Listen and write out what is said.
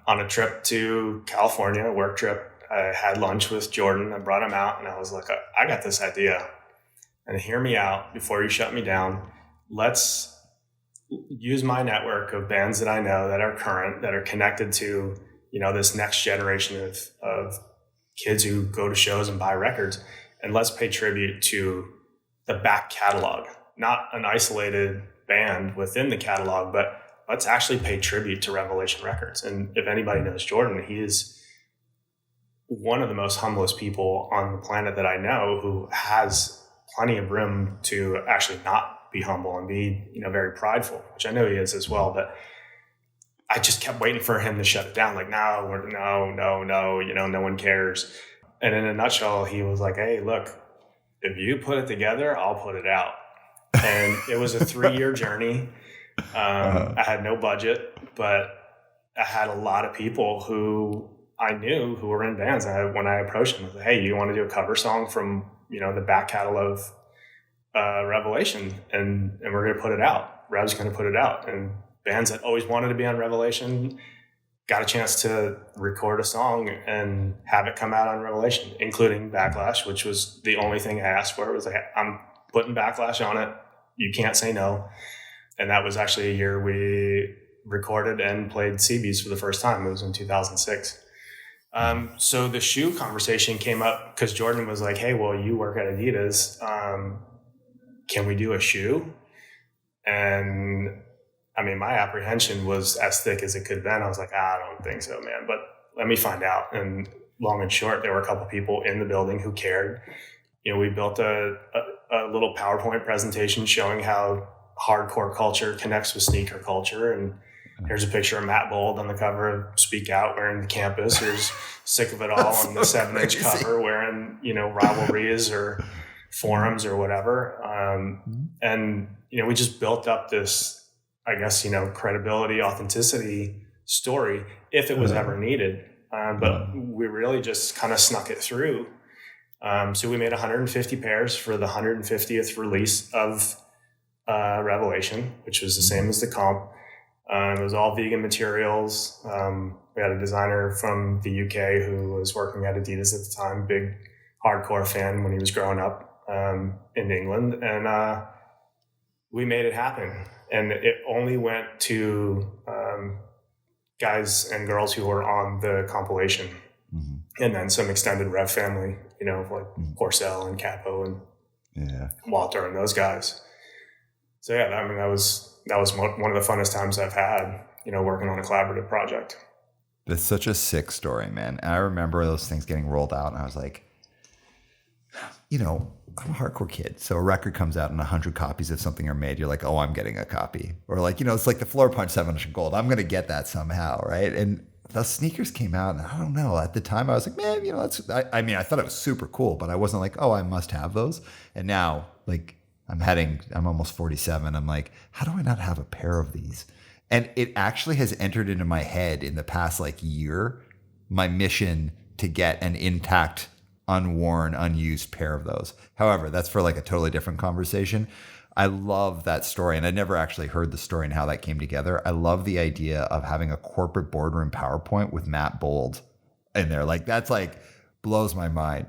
on a trip to California, a work trip. I had lunch with Jordan. I brought him out and I was like, I got this idea. And hear me out before you shut me down. Let's use my network of bands that I know that are current, that are connected to, this next generation of kids who go to shows and buy records. And let's pay tribute to the back catalog, not an isolated band within the catalog, but let's actually pay tribute to Revelation Records. And if anybody knows Jordan, he is one of the most humblest people on the planet that I know, who has plenty of room to actually not be humble and be, very prideful, which I know he is as well. But I just kept waiting for him to shut it down. Like, no, no one cares. And in a nutshell, he was like, hey, look, if you put it together, I'll put it out. And it was a 3-year journey. I had no budget, but I had a lot of people who I knew who were in bands. When I approached them, I was like, hey, you want to do a cover song from, the back catalog of Revelation? And we're going to put it out. Rev's going to put it out. And bands that always wanted to be on Revelation got a chance to record a song and have it come out on Revelation, including Backlash, which was the only thing I asked for. It was like, I'm putting Backlash on it. You can't say no. And that was actually a year we recorded and played CBs for the first time. It was in 2006. So the shoe conversation came up because Jordan was like, hey, well, you work at Adidas. Can we do a shoe? And I mean, my apprehension was as thick as it could have been. I was like, I don't think so, man, but let me find out. And long and short, there were a couple people in the building who cared. We built a little PowerPoint presentation showing how hardcore culture connects with sneaker culture. And here's a picture of Matt Bold on the cover of Speak Out wearing the Campus. Here's Sick of It All on the 7-inch cover wearing, Rivalries or Forums or whatever. And, we just built up this, I guess, credibility, authenticity story if it was ever needed. But we really just kind of snuck it through. So we made 150 pairs for the 150th release of Revelation, which was the same as the comp. It was all vegan materials. We had a designer from the UK who was working at Adidas at the time, big hardcore fan when he was growing up in England. And we made it happen. And it only went to guys and girls who were on the compilation. Mm-hmm. And then some extended Rev family, like Porcel and Capo and Walter and those guys. So yeah, I mean, that was one of the funnest times I've had, working on a collaborative project. That's such a sick story, man. And I remember those things getting rolled out and I was like, I'm a hardcore kid. So a record comes out and 100 copies of something are made. You're like, oh, I'm getting a copy. Or like, it's like the Floor Punch 7-inch gold. I'm going to get that somehow, right? And the sneakers came out and I don't know. At the time I was like, man, I thought it was super cool, but I wasn't like, oh, I must have those. And now like I'm almost 47. I'm like, how do I not have a pair of these? And it actually has entered into my head in the past year, my mission to get an intact, unworn, unused pair of those. However, that's for a totally different conversation. I love that story. And I never actually heard the story and how that came together. I love the idea of having a corporate boardroom PowerPoint with Matt Bold in there. That's blows my mind.